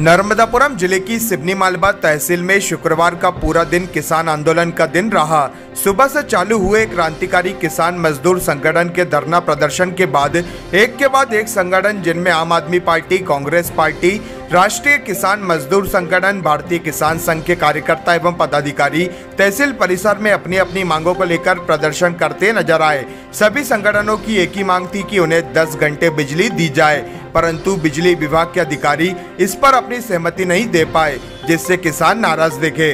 नर्मदापुरम जिले की सिवनी मालवा तहसील में शुक्रवार का पूरा दिन किसान आंदोलन का दिन रहा। सुबह से चालू हुए क्रांतिकारी किसान मजदूर संगठन के धरना प्रदर्शन के बाद एक संगठन जिनमें आम आदमी पार्टी, कांग्रेस पार्टी, राष्ट्रीय किसान मजदूर संगठन, भारतीय किसान संघ के कार्यकर्ता एवं पदाधिकारी तहसील परिसर में अपनी अपनी मांगों को लेकर प्रदर्शन करते नजर आए। सभी संगठनों की एक ही मांग थी कि उन्हें 10 घंटे बिजली दी जाए, परंतु बिजली विभाग के अधिकारी इस पर अपनी सहमति नहीं दे पाए, जिससे किसान नाराज दिखे।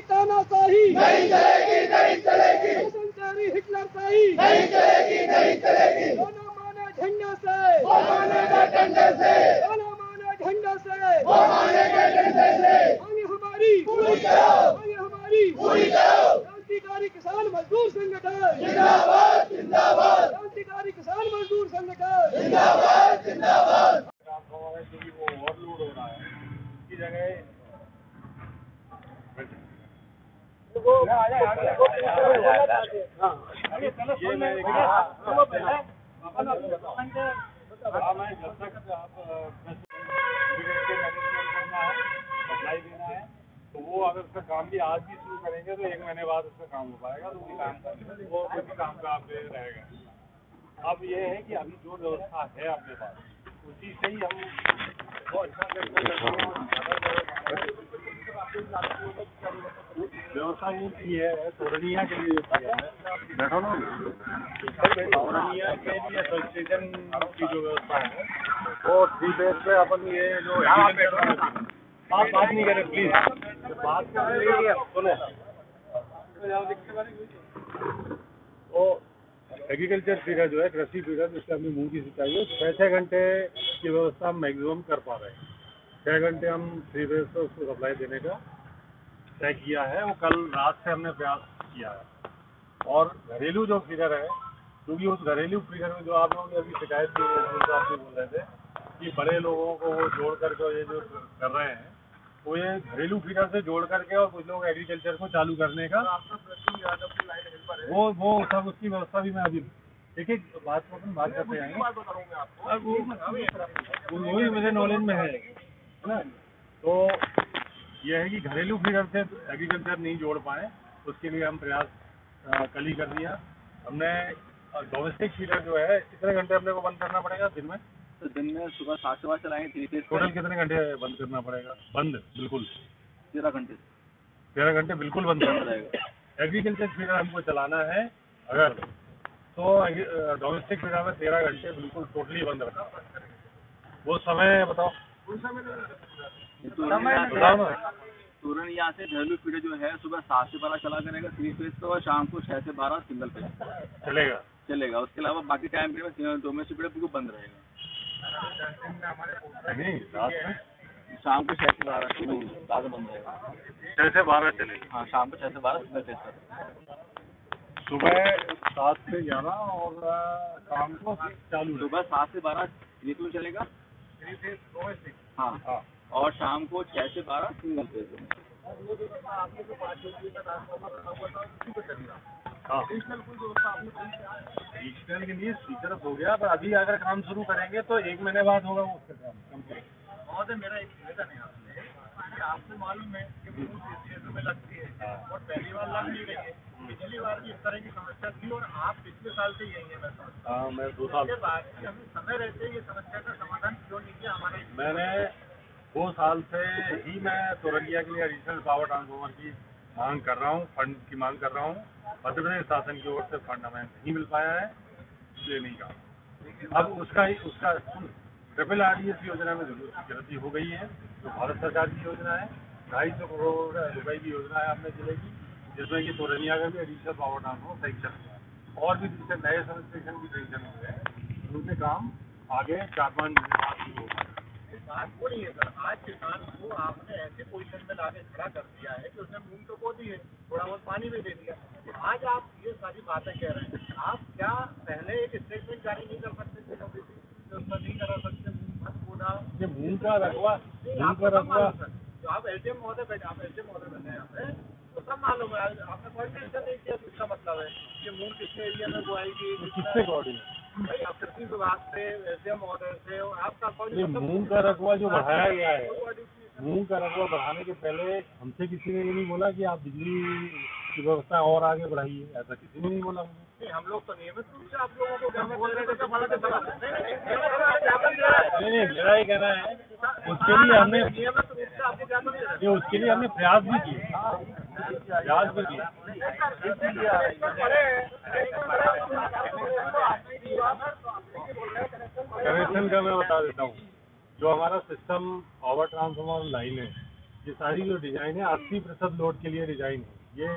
तानाशाही नहीं चलेगी, नहीं चलेगी। हिटलरशाही नहीं चलेगी, नहीं चलेगी। दोनों माने झंडे से, वो मानेगा डंडे से। दोनों माने झंडे से, वो मानेगा डंडे से। मांगे हमारी पूरी करो, मांगे हमारी पूरी करो। क्रांतिकारी किसान मजदूर संगठन जिंदाबाद, जिंदाबाद। क्रांतिकारी किसान मजदूर संगठन जिंदाबाद, जिंदाबाद। वो ओवरलोड हो रहा है की जगह सप्लाई देना है, तो वो अगर उसका काम भी आज भी शुरू करेंगे तो 1 महीने बाद उसका काम हो पाएगा, तो वो उसी काम का आप रहेगा। अब ये है कि अभी जो व्यवस्था है अपने पास उसी से ही हम व्यवस्था ये की है। तोरनिया के लिए बैठो ना, तोरनिया के लिए स्टेशन की जो व्यवस्था है वो 3 फेज पे अपन ये जो आप बात नहीं करें प्लीज, बात कर रही सुनो। वो एग्रीकल्चर फीडर जो है, कृषि फीडर जिससे अपनी मूंग की सिंचाई है, 6 घंटे की व्यवस्था हम मैक्सिमम कर पा रहे हैं। 6 घंटे हम 3 फेज पे उसको सप्लाई देने का तय किया है। वो कल रात से हमने प्रयास किया है। और घरेलू जो फिगर है, क्योंकि उस घरेलू फिगर में जो आप लोगों ने अभी शिकायत की, आप बोल रहे थे कि बड़े लोगों को वो जोड़ करके ये जो कर रहे हैं, वो ये घरेलू फिगर से जोड़ करके और कुछ लोग एग्रीकल्चर को चालू करने का वो सब उसकी व्यवस्था भी मैं अभी एक बात को अपन बात करते हैं, वही मुझे नॉलेज में है ना। तो यह है कि घरेलू फीडर से एग्रीकल्चर नहीं जोड़ पाए, उसके लिए हम प्रयास कल ही कर दिया हमने। डोमेस्टिक फीडर जो है, कितने घंटे अपने को बंद करना पड़ेगा दिन में? तो दिन में सुबह 7 से 8 चलाएंगे। टोटल कितने घंटे बंद करना पड़ेगा? बंद बिल्कुल 13 घंटे। 13 घंटे बिल्कुल बंद करना रहेगा। एग्रीकल्चर फीडर हमको चलाना है अगर, तो डोमेस्टिक फीडर में 13 घंटे बिल्कुल टोटली बंद रखना पड़ेगा। वो समय बताओ। तुरंत यहाँ से घरेलू फीडर जो है सुबह 7 से 12 चला करेगा 3 फेज पे, और शाम को 6 से 12 सिंगल फेज चलेगा। उसके अलावा बाकी टाइम पे डोमेस्टिक फीडर बिल्कुल बंद रहेगा। नहीं, रात में शाम को 6 से 12 बंद रहेगा। 6 से 12 चलेगा। हाँ, शाम को 6 से 12 सिंगल फेज पर। सुबह 7 से 11 और शाम को चालू। सुबह 7 से 12 3 चलेगा। हाँ, और शाम को 6 से 12 सिंगल फेज। रीजनल के लिए स्पीकर हो गया, पर अभी अगर काम शुरू करेंगे तो 1 महीने बाद होगा वो उसका काम बहुत है। मेरा एक निवेदन है आपसे कि आपको मालूम है कि मूंग इस क्षेत्र में लगती है और पहली बार लग नहीं रही है। पिछली बार भी इस तरह की समस्या थी और आप पिछले साल से यही है। मैं समझता हूँ मैं 2 साल के बाद कि हमें समय रहते ये समस्या का समाधान क्यों नहीं किया हमारे। मैंने 2 साल से ही मैं तोरनिया के लिए एडिशनल पावर ट्रांसफॉर्मर की मांग कर रहा हूँ, फंड की मांग कर रहा हूँ। मध्य प्रदेश शासन की ओर से फंड हमें नहीं मिल पाया है, इसलिए नहीं कहा। अब उसका ट्रिपल RDS योजना में गिरती हो गई है, जो भारत सरकार की योजना है। 250 करोड़ रुपए की योजना है अपने जिले की, जिसमें कि तोरनिया का भी एडिशनल पावर ट्रांसफॉर्मर सैंक्शन हुआ है और भी दूसरे नए सब स्टेशन भी सैंक्शन हुए हैं। उनके काम आगे 4-5 महीने बाद शुरू होगा। बात वो नहीं है सर, आज किसान को आपने ऐसे पोजीशन में लाके खड़ा कर दिया है कि उसने मूंग तो बो दी है, थोड़ा बहुत पानी भी दे दिया। तो आज आप ये सारी बातें कह रहे हैं, आप क्या पहले एक स्टेटमेंट जारी नहीं कर सकते थे? उसमें नहीं करा सकते मत बोला मूंग का रखवा जो आप एसडीएम महोदय बैठे, आप एसडीएम महोदय बैठे यहाँ पे, तो सब मालूम है, आपने कोऑर्डिनेशन नहीं किया, इसका मतलब है कि मूंग कितने एरिया में बोआएगी, किससे कोऑर्डिनेट? भाई आप कृषि विभाग से, एसडीएम महोदय से, और आपका ये मूंग का रकबा जो बढ़ाया गया है, मूंग का रकबा बढ़ाने के पहले हमसे किसी ने ये नहीं बोला कि आप बिजली की व्यवस्था और आगे बढ़ाइए, ऐसा किसी ने नहीं बोला मुझे। नहीं, हम लोग तो नियमित रूप से आप लोगों को ज्ञापन दे रहे थे, नहीं, मेरा ये कहना है उसके लिए हमने नियमित रूप से आपको ज्ञापन दे रहे ये उसके लिए हमने प्रयास भी किए, कनेक्शन का मैं बता देता हूँ। जो हमारा सिस्टम पावर ट्रांसफार्मर लाइन है, ये सारी जो डिजाइन है 80% लोड के लिए डिजाइन है। ये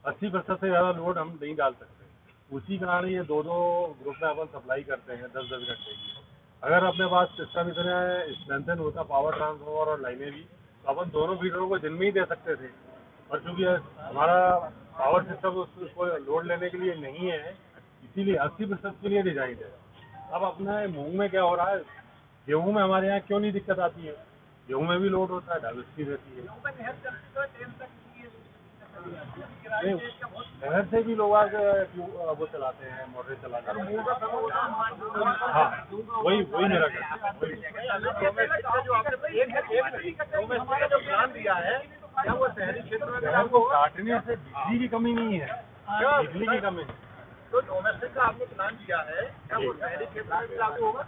80% से ज़्यादा लोड हम नहीं डाल सकते, उसी कारण ये दो ग्रुप में अपन सप्लाई करते हैं 10-10 घंटे की। अगर अपने पास सिस्टम इतना स्ट्रेंथन होता पावर ट्रांसफार्मर और लाइनें भी, तो अपन दोनों फीडरों को दिन में ही दे सकते थे, पर चूंकि हमारा पावर सिस्टम उसको लोड लेने के लिए नहीं है, इसीलिए 80% के लिए डिजाइन है। अब अपने मूंग में क्या हो रहा है, गेहूं में हमारे यहाँ क्यों नहीं दिक्कत आती है, गेहूं में भी लोड होता है, डाइवर्सिटी रहती है। नहर से भी लोग वो चलाते हैं, मोटर चलाते हैं। हाँ, वही मेरा जो प्लान दिया है, क्या वो शहरी क्षेत्र में नहर को काटने से बिजली की कमी नहीं है, बिजली की कमी है। तो डोमेस्टिक का आपने प्लान दिया है, क्या वो शहरी क्षेत्र में भी लागू होगा?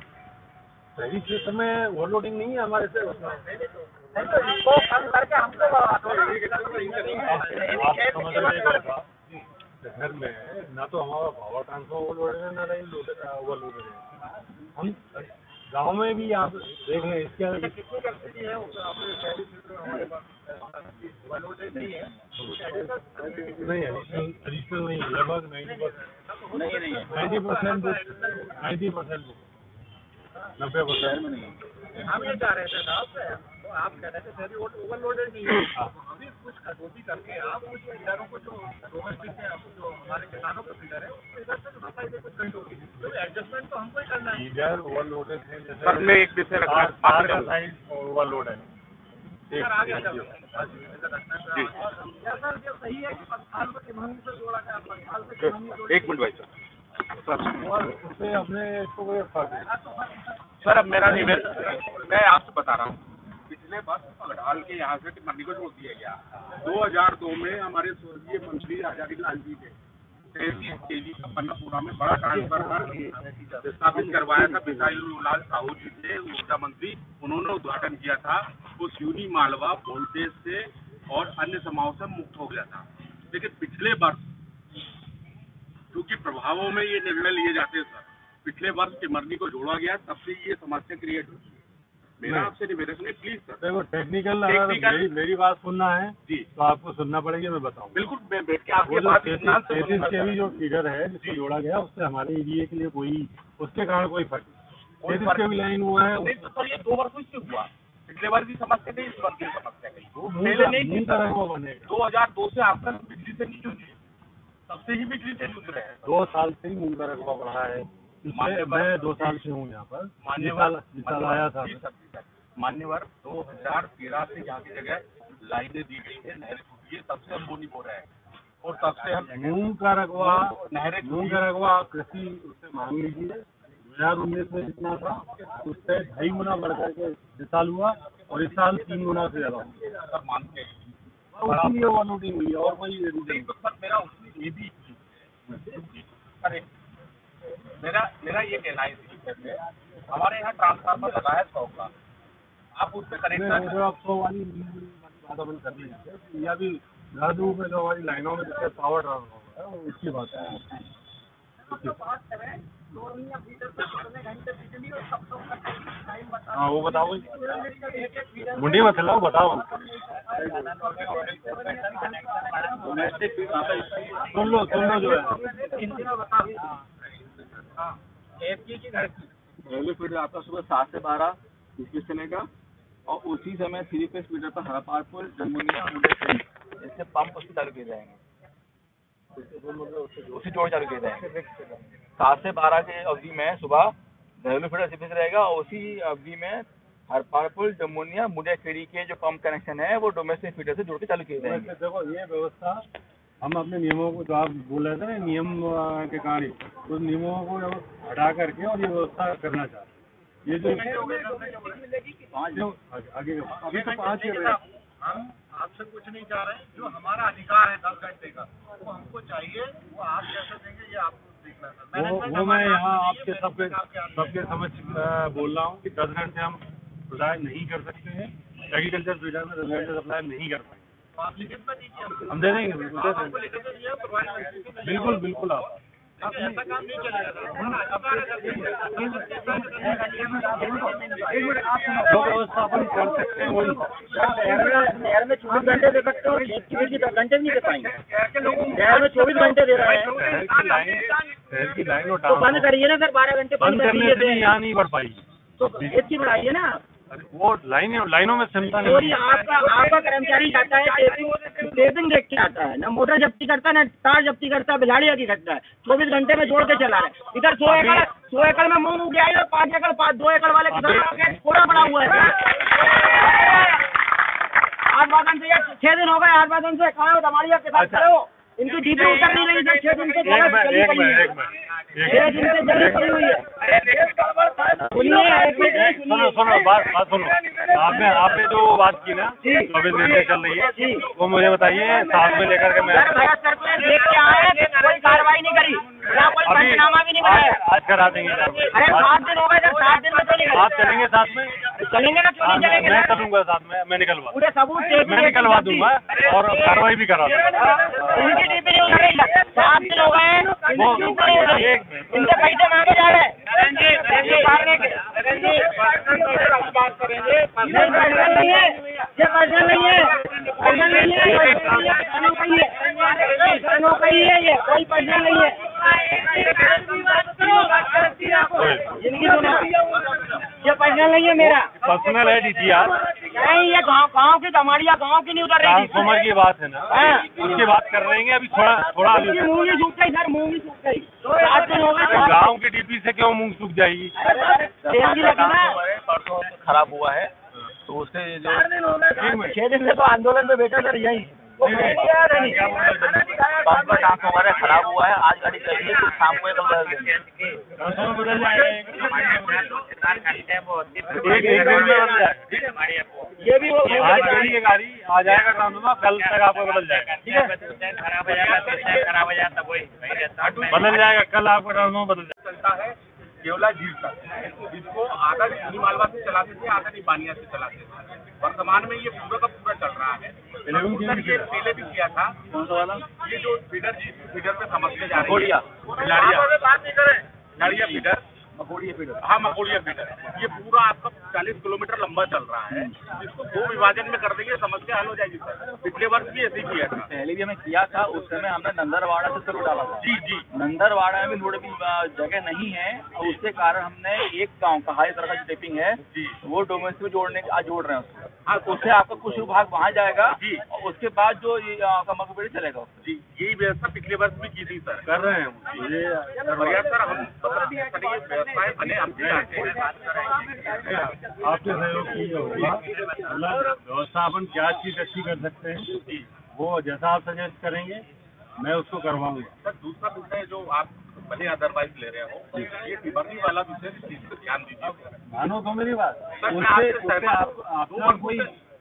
शहरी क्षेत्र में ओवरलोडिंग नहीं है हमारे से। इसको कम करके हमको शहर में ना तो हमारा पावर ट्रांसफार्मर ओवरलोडेड है, ना लाइन ओवरलोडेड है। हम गाँव में भी आप देख रहे हैं इसके कितनी कैपेसिटी है अपने शहरी क्षेत्र में हमारे पास? ओवरलोडेड नहीं है, नहीं, एडिशनल नहीं, लगभग 90% 90% हम ये चाह रहे थे साहब, तो आप कह रहे थे शहरी ओवरलोडेड नहीं है, अभी कुछ कटौती करके आप कुछ फीडरों को जो डोमेस्टिक है, जो हमारे किसानों का फीडर है, उसको इधर से सप्लाई दे कुछ घंटों की, तो एडजस्टमेंट तो हमको ही करना है। फीडर ओवरलोडेड है, जैसे एक विषय का साइड ओवरलोड है। आ गया सर, ये सही है कि पंचाल को तिमाही से जोड़ा गया, पंचाल से तिमाही जोड़ा। एक मिनट भाई सर, और उससे हमने इसको कोई फर्क नहीं। सर अब मेरा नहीं, मैं आपसे बता रहा हूँ, पिछले वर्ष पगडाल के यहाँ से मंडी को जोड़ दिया गया। 2002 में हमारे स्वर्गीय मंत्री आजादी लाल जी के केजी का पन्नापुरा में बड़ा ट्रांसफर पर स्थापित करवाया था बिसाई लाल साहू जी थे ऊर्जा मंत्री, उन्होंने उद्घाटन किया था। वो स्यूनी मालवा वोल्टेज से और अन्य समस्याओं से मुक्त हो गया था। लेकिन पिछले वर्ष क्योंकि प्रभावों में ये निर्णय लिए जाते हैं सर, पिछले वर्ष टिमरनी को जोड़ा गया, तब से ये समस्या क्रिएट हुई है। मेरा आपसे निवेदन है प्लीज सर, देखो टेक्निकल मेरी बात सुनना है जी, तो आपको सुनना पड़ेगी, मैं बताऊँ। बिल्कुल मैं बैठ के आपके बात के भी जो फीडर है जिसको जोड़ा गया, उससे हमारे एरिया के लिए कोई उसके कारण कोई फर्क नहीं। 33 के भी लाइन हुआ है, सर ये 2 वर्षों से हुआ, पिछले बार की समस्या नहीं, इस बार की समस्या नहीं, पहले नहीं बनेगा। 2002 से आप तक बिजली से नहीं जुड़ी, सबसे ही बिजली से जुड़ रहे हैं। 2 साल से ही मूंग का रकबा बढ़ा है, मैं 2 साल से हूँ यहाँ पर, इस साल आया था। मान्यवर 2013 से यहाँ की जगह लाइनें दी गई है, नहरें टूटी है, तब से हम बोनी बो रहे हैं, और तब से हम मूंग का रकबा नहरें कृषि उससे मांग लीजिए 2019 में जितना था उससे 2.5 गुना बढ़कर के इस साल हुआ, और इस साल 3 गुना से ज्यादा सब मानते हैं। उसके ओवरलोडिंग हुई और कोई नहीं, तो सर मेरा उसमें ये भी अरे मेरा ये कहना है, हमारे यहाँ ट्रांसफार्मर लगा है 100 का, आप उस पर कनेक्ट आप 100 वाली बात अपन कर लीजिए, या भी राजू में जो हमारी लाइनों में जिससे पावर ट्रांसफार्मर है उसकी बात है। हाँ वो बताओ, मुंडी में चलाओ, बताओ। सुन लो जो है पहले फीडर आपका सुबह 7 से 12 इस चलेगा, और उसी समय 3 फेज फीडर पर हरापारपुर जमुनिया इससे पंप उससे चालू किए जाएंगे, उसी जोड़ चालू किए जाएंगे। 7 से 12 के अवधि में सुबह घरेलू फीडर 80 रहेगा, और उसी अवधि में हरपालपुर, जमुनिया, मुंडियाखेड़ी के जो पंप कनेक्शन है वो डोमेस्टिक फीडर से जोड़ के चालू किए जाएंगे। देखो ये व्यवस्था हम अपने नियमों को, जो आप बोल रहे थे ना नियम के कारण, उस नियमों को हटा करके और ये व्यवस्था करना चाहते हैं। ये जो आगे अभी तो 5 कर रहे हैं। हम आपसे कुछ नहीं चाह रहे हैं, जो हमारा अधिकार है 10 घंटे का वो हमको चाहिए, वो आप कैसे देंगे ये आपको देखना है। वो मैं यहाँ आपके सबके समझ बोल रहा हूँ कि 10 घंटे हम सप्लाई नहीं कर सकते हैं, एग्रीकल्चर फीडर में 10 घंटे सप्लाई नहीं कर पाएंगे। आप लिखित में दीजिए, हम दे देंगे, बिल्कुल बिल्कुल आप ऐसा काम नहीं चलेगा। जो व्यवस्था अपन कर सकते हैं वही। शहर में 24 घंटे दे सकते हो, 10 घंटे नहीं दे पाएंगे। शहर में 24 घंटे दे रहे हैं, शहर की लाइन और तो बंद करिए ना सर, 12 घंटे बंद करने से यहाँ नहीं बढ़ पाएगी, तो इसकी बढ़ाइए ना। वो लाइनों में क्षमता और नहीं। ये आपका कर्मचारी जाता है, टेपिंग देख के आता है, ना मोटर जब्ती करता है, ना तार जब्ती करता है, बिलाड़िया की करता है, 24 घंटे में जोड़ के चला रहा है। इधर 100 एकड़ में मूंग उग गया है, 5 एकड़ 2 एकड़ वाले किसानों के थोड़ा बड़ा हुआ है। 8 बादन से 6 दिन हो गए, 8 बादन से कहा दमाड़िया के साथ खड़े हो, इनकी डीपी उतर नहीं रही सर। 6 दिन से जली पड़ी है, 6 दिन से जली पड़ी हुई है। सुनो बात सुनो। आपने जो बात की ना 24 घंटे चल रही है, वो मुझे बताइए, साथ में लेकर के मैं सर्कुलर देख के आए, कोई कार्रवाई नहीं करी, कोई पंचनामा भी नहीं बनाया। आज करा देंगे। अरे 7 दिन हो गए सर, 7 दिन में तो नहीं आप चलेंगे साथ में? चलेंगे ना, क्यों नहीं चलेंगे? मैं करूँगा साथ में, मैं निकलवा पूरे सबूत मैं निकलवा दूंगा और कार्रवाई भी करा दूंगा। इनकी डीपी नहीं उतरी, 7 दिन हो गए, इनसे पैसे मांगे जा रहे हैं। बात करेंगे, ये पैसा नहीं है, पैसा नहीं है, किसानों का ही है, ये कोई पैसा नहीं है। जिनकी सुनो, ये पैसा नहीं है मेरा, पर्सनल है DTR। नहीं, ये गाँव की दमाड़िया गाँव की नहीं उतर रही। ट्रांसफॉर्मर की बात है ना, उसकी बात कर रहे हैं। अभी थोड़ा मूंगी सूख गई सर, मूंगी सूख गई, 7 दिन हो गए। गाँव की DP से क्यों मूंग सूख जाएगी? परसों खराब हुआ है, तो उससे जो 6 दिन से तो आंदोलन में बैठा सर यही। पंप का ट्रांसफॉर्मर है, खराब हुआ है, आज गाड़ी चल रही है, तो शाम को एकदम बदल देंगे। ट्रांसफॉर्मर बदल जाएगा, एक दिन में बदल जाएगा। ये भी आज चली है गाड़ी, आ जाएगा ट्रांसफॉर्मर, कल तक आपको बदल जाएगा। ठीक है, बदल जाएगा, कल आपका ट्रांसफॉर्मर बदल जाएगा। चलता है केवला झील तक, इसको आधा मिनी मालवा से चलाते थे, आधा निपानिया से चलाते थे। वर्तमान में ये पूरा का पूरा चल रहा है। ये पहले भी किया था। कौन सा वाला? ये जो फीडर पे समझते जा रही है, मकोड़िया फीडर, हाँ मकोड़िया फीडर, ये पूरा आपका 40 किलोमीटर लंबा चल रहा है। इसको 2 विभाजन में कर देंगे, समस्या हल हो जाएगी सर। पिछले वर्ष भी ऐसे ही किया था। पहले भी हमें किया था, उस समय हमने नंदरवाड़ा से शुरू डाला था। जी जी, नंदरवाड़ा में रोड की जगह नहीं है, और उसके कारण हमने एक गांव का हाई तरह का जो टेपिंग है वो डोमेस्टिक में जोड़ रहे हैं उसको। हाँ, उससे आपका कुछ भाग वहाँ जाएगा जी, और उसके बाद जो आपका मकबड़ी चलेगा जी। यही व्यवस्था पिछले वर्ष भी की थी सर, कर रहे हैं सर। हम व्यवस्थाएं बने, हम चाहते हैं आपके सहयोग की होगा। मतलब व्यवस्था अपन क्या चीज अच्छी कर सकते हैं, वो जैसा आप सजेस्ट करेंगे मैं उसको करवाऊंगा। सर दूसरा विषय जो आप भले अदरवाइज ले रहे हो, ये टिबर्नी वाला विषय चीज पर ध्यान दीजिए। मानो तो मेरी बात,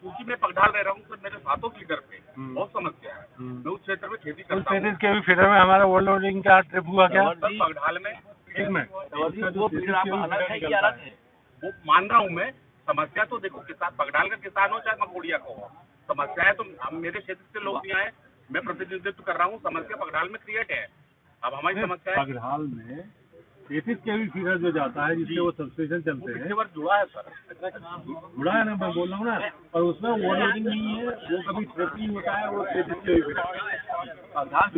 क्योंकि मैं पगडाल रह रहा हूँ सर, मेरे सातों फीडर पे बहुत समस्या है। मैं उस क्षेत्र में खेती करता हूँ। के भी फीडर में हमारा ओवरलोडिंग का ट्रिप हुआ क्या? पगडाल में ठीक में वो अलग है, ये अलग है। वो मान रहा हूँ मैं। समस्या तो देखो, किसान पगडाल का किसान हो चाहे मकोड़िया को हो, समस्या है। तो हम मेरे क्षेत्र से लोग भी आए, मैं प्रतिनिधित्व कर रहा हूँ। समस्या पगडाल में क्रिएट है। अब हमारी समस्या है पगडाल में 33 kV फीडर जो जाता है, जिससे वो सबस्टेशन चलते हैं, जुड़ा है सर, जुड़ा है ना, मैं बोल रहा हूँ ना। और उसमें ओवरलोडिंग नहीं है, वो कभी ट्रिपिंग होता है, वो 33 kV फीडर,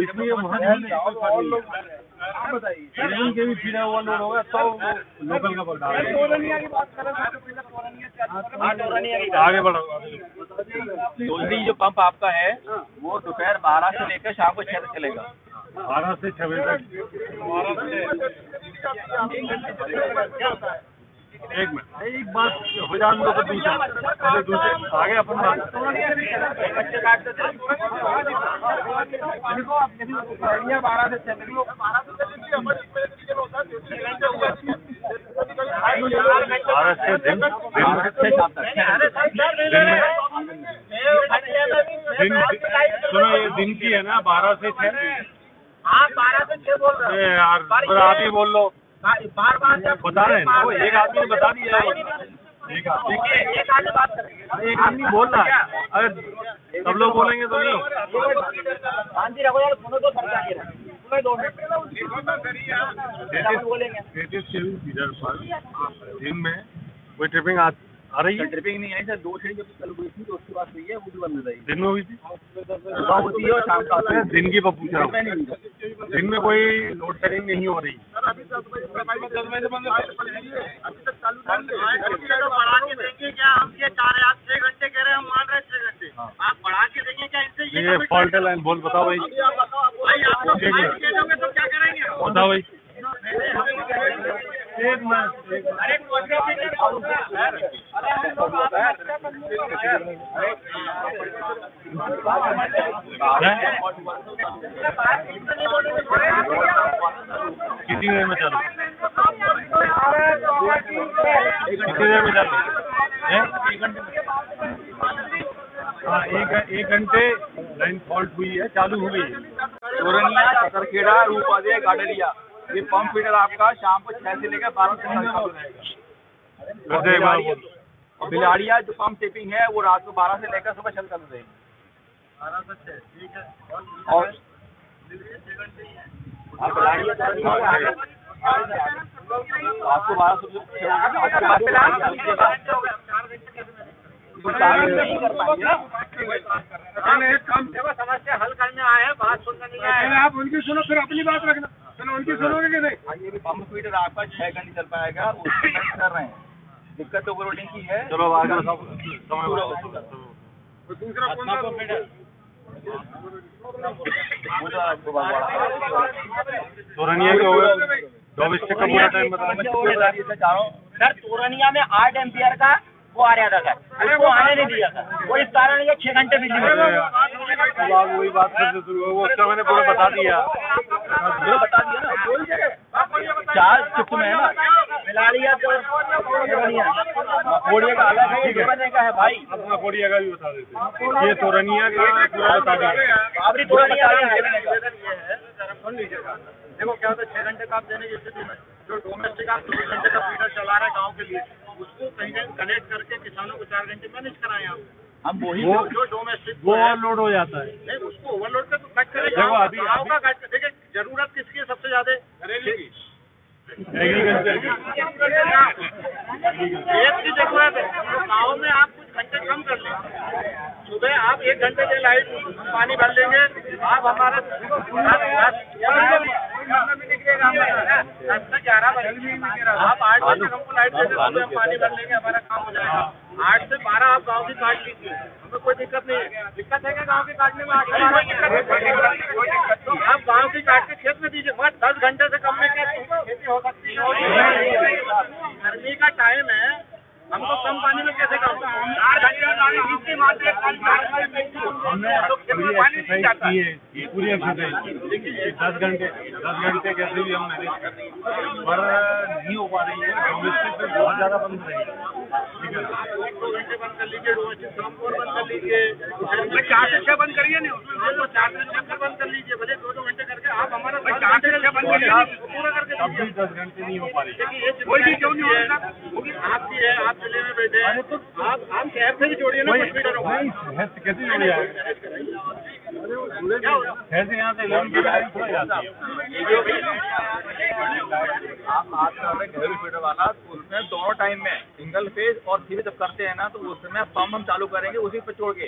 इसलिए वहाँ के भी फीडर ओवरलोड होगा तो लोकल का पगडाल आगे बढ़ो। टोलडी जो पंप आपका है वो दोपहर 12 से लेकर शाम को 6 तक चलेगा। 12 से 6 बजे तक। एक मिनट, एक बात हो जाए तो दूसरे आगे अपन सुनो, ये दिन की है ना, 12 से 6। आप 12 से 6 बोल रहे हैं यार, आप ही बोल लो। बार बता रहे हैं ना, एक आदमी ने बता दिया। एक आदमी बात करेंगे, एक आदमी बोल रहा है, अगर सब लोग बोलेंगे तो नहीं। शांति रखो यार, सुनो तो समझा के रखो। 2 मिनट बोलेंगे। दिन में कोई ट्रिपिंग आ रही है? ट्रिपिंग नहीं आई सर, 2 ट्रेन जब कल हुई थी तो उसके बाद हुई है, वो भी बंद हो जाएगी। दिन में हुई थी? सुबह होती है और शाम को आती है। दिन की पूछ रहा हूँ, दिन में कोई लोड शेडिंग नहीं हो रही। अभी तक बढ़ा के देंगे क्या? हम ये 4 या 6 घंटे कह रहे हैं, हम मान रहे हैं 6 घंटे। आप बढ़ा के देंगे क्या इनसे? ये फॉल्ट लाइन बोल, बताओ भाई। भाई आप लोग कह दोगे तो क्या करेंगे? बताओ भाई। एक कितनी देर में चलो? कितनी देर में चलो? 1 घंटे लाइन फॉल्ट हुई है, चालू हुई है। तोरनिया, सकरखेड़ा, रूपादे, गाडरिया, ये पंप फीडर आपका शाम को 6 से लेकर 12 से चालू रहेगा। बिलाड़िया जो पंप टेपिंग है वो रात को 12 से लेकर सुबह 6 चालू रहेगी। 12 से 6, ठीक है। और आपको 12 से नहीं कर पाएंगे ना। समस्या हल करने आए हैं, बात सुनने नहीं आए। आप उनकी सुनो, फिर अपनी बात रखना। चलो, उनकी सुनोगे कि नहीं? ये पंप फीडर आपका 6 घंटे चल पाएगा, उसकी मेहनत कर रहे हैं। दिक्कत ओवरलोडिंग की है। चलो आगे दूसरा कौन सा फीडर? तोरनिया के हो गए, डोमेस्टिक का पूरा टाइम बताओ। सर तोरनिया में 8 एम्पियर का वो आ रहा था सर, उसको आने नहीं दिया सर, वो इस कारण ये 6 घंटे बिजली में। वही बात करते शुरू, वो उसका मैंने पूरा बता दिया। बता दिया ना, 4 शिफ्ट में है ना। बिलाड़िया तो कोड़िया का अलग है, ये का है भाई। अपना कोड़िया का भी बता देते। ये तोरनिया का पूरा बता दिया। आपकी तोरनिया देखो क्या होता है, 6 घंटे का आप देने जैसे जो डोमेस्टिक आप 3 घंटे का फीडर चला रहे हैं गाँव के लिए, उसको कहीं कनेक्ट करके किसानों को 4 घंटे मैनेज कराएं आप। हम वही जो डोमेस्टिक वो ओवरलोड हो जाता है। नहीं, उसको ओवरलोड पे तो कट करेगा। देखो अभी देखिए जरूरत किसकी है सबसे ज्यादा? एग्रीकल्चर की। एक की जरूरत है। गाँव में आप कुछ घंटे कम कर लें, सुबह आप 1 घंटे के लाइट पानी भर लेंगे, आप हमारा 10 से 11 बजे आप 8 बजे हमको लाइट दे दें, हम पानी भर लेंगे, हमारा काम हो जाएगा। 8 से 12 आप गाँव की काट लीजिए, हमें कोई दिक्कत नहीं है। दिक्कत है क्या गाँव की काटने में? तो आप गाँव की काट के खेत में दीजिए, बस 10 घंटे से कम में क्या खेती हो सकती है? गर्मी का टाइम है, हमको कम पानी में कैसे काम? 4 घंटे जिसकी मात्रा पूरी एक्सरसाइज 10 घंटे कैसे भी हम मैनेज कर रहे हैं, पर नहीं हो पा रही है। डोमेस्टिक पे बहुत ज्यादा बंद रहेगी। ठीक है, 2 घंटे बंद कर लीजिए, डोमेस्टिक शाम को बंद कर लीजिए, 4 से 6 बंद करिए नहीं, उसमें 4 से 6 बंद कर लीजिए, भले 2-2 घंटे करके आप हमारा 4 से 6 बंद करिए, पूरा करके अब भी 10 घंटे नहीं हो पा रही। कोई भी क्यों नहीं होगा? आपकी है, आप जिले में बैठे हैं, आप शहर से भी जोड़िए ना। कैसे जुड़ी है? कैसे यहाँ से 11 की गाड़ी थोड़ा जाती है। आप बात कर रहे हैं घरेलू फीडर वाला, तो उसमें दोनों टाइम में सिंगल फेज और 3 जब करते हैं ना, तो उसमें पंप हम चालू करेंगे उसी पे छोड़ के।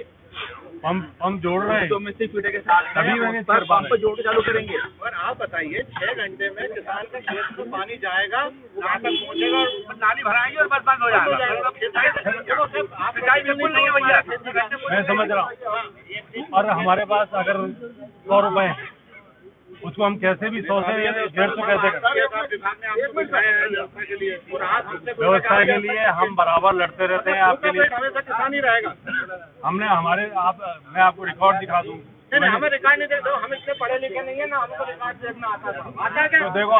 हम जोड़ रहे हैं डोमेस्टिक फीडर के साथ अभी मैंने पंप पे जोड़ के चालू करेंगे। और आप बताइए 6 घंटे में किसान के खेत में पानी जाएगा, वहाँ तक पहुँचेगा, नाली भराएंगे और बस बंद हो जाएगा। बिल्कुल नहीं है भैया, मैं समझ रहा हूँ। और हमारे पास अगर 100 रुपए उसको हम कैसे भी 100 से 150 कैसे करें। व्यवस्था के लिए हम बराबर लड़ते रहते हैं आपके लिए। किसान ही रहेगा। हमने मैं आपको रिकॉर्ड दिखा दूँ। नहीं, हमें रिकॉर्ड नहीं दे दो, हम इतने पढ़े लिखे नहीं है ना, हमको रिकॉर्ड देखना आता है क्या? तो देखो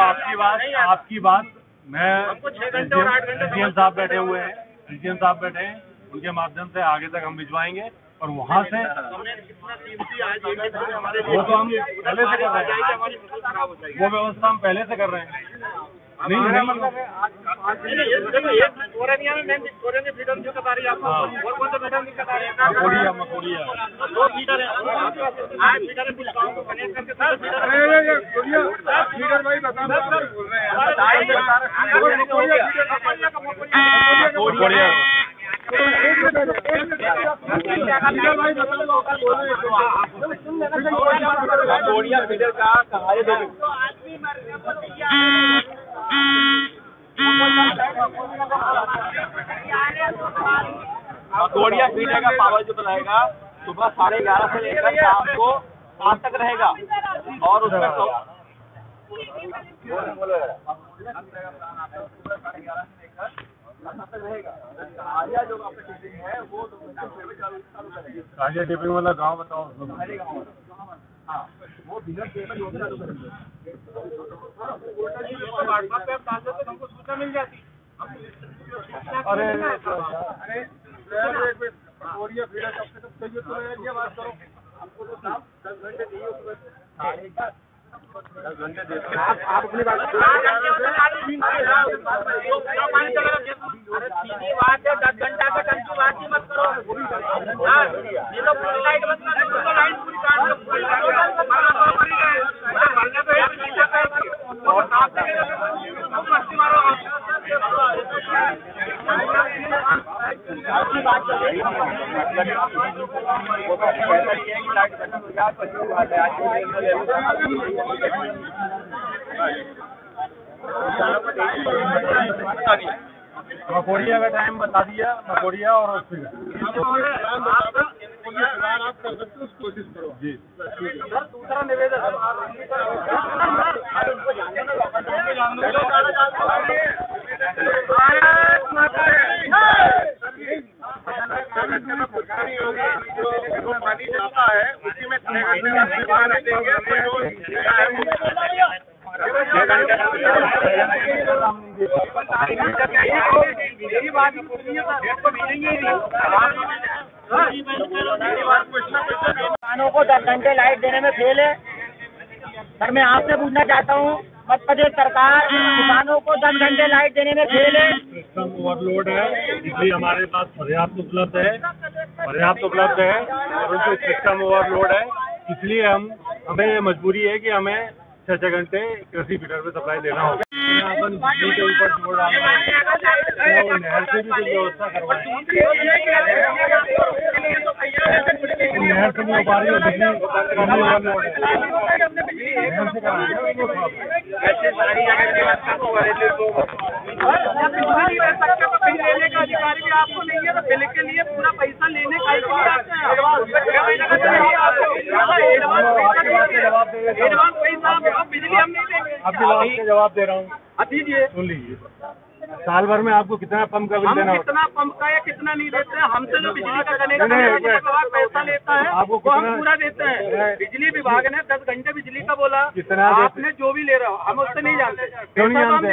आपकी बात मैं हमको 6 घंटे और 8 घंटे डीएम साहब बैठे हुए हैं, डीएम साहब बैठे हैं, उनके माध्यम से आगे तक हम भिजवाएंगे और वहाँ से कितना कीमती आज हमारे वो तो हम पहले से कर रहे हैं, हमारी फसल खराब हो जाएगी। वो व्यवस्था हम पहले से कर रहे हैं। नहीं मतलब औरनिया में मेन विक्टोरिया की फीडर दिक्कत आ रही है आपको, और कौन सा फीडर दिक्कत आ रही है? मकोड़िया 2 फीडर है, आज फीडर कुछ गाँव को कनेक्ट करके सर फीडर भाई बता मकोड़िया फीडर का कहानी मकोड़िया फीडर का पावर जो रहेगा सुबह 11:30 से लेकर शाम को 7 तक रहेगा और उसमें जो है वो टिपिंग वाला गाँव बताओ। वो बिना हमको सूचना मिल जाती। अरे मकोड़िया फीडर कब से कब चाहिए तो ये बात करो। हमको तो 10 घंटे चाहिए उसमें 10 घंटे देते हैं। आप अपनी बात अरे सीधी बात है, 10 घंटा का टन की बात ही मत करो। ये लोग पूरी लाइट बंद कर दो, लाइट पूरी काट दो, पूरी मस्ती मारो। मकोड़िया का टाइम बता दिया, मकोड़िया और हॉस्पिटल आप कर सकते हो, कोशिश करो जी। दूसरा निवेदन पानी जाता है उसी में 6 घंटे किसानों को 10 घंटे लाइट देने में फेल है। सर मैं आपसे पूछना चाहता हूँ, मध्य प्रदेश सरकार किसानों को 10 घंटे लाइट देने में फेल है। सिस्टम ओवरलोड है, इसलिए हमारे पास पर्याप्त उपलब्ध है परंतु सिस्टम ओवरलोड है, इसलिए हमें मजबूरी है कि हमें 6 घंटे कृषि फीडर में सप्लाई देना होगा। बिजली के ऊपर जोड़ डालना है, नहर से भी कुछ व्यवस्था करवाएं। नहर से नहीं हो पा रही है, बिजली ओवरलोड है, नहर से कराएंगे। लेने का अधिकारी भी आपको नहीं है, तो बिल के लिए पूरा पैसा लेने का बिजली हम नहीं देंगे। आपकी बात का जवाब दे रहा हूँ, दीजिए, सुन लीजिए। साल भर में आपको कितना पंप का बिल देना होगा? कितना पंप का या कितना नहीं देते हैं, हमसे जो बिजली का कनेक्शन पैसा लेता है आपको वो हम पूरा देते हैं। बिजली विभाग ने 10 घंटे बिजली का बोला, कितना आपने जो भी ले रहा हो हम उससे नहीं जानते। क्यों नहीं जानते?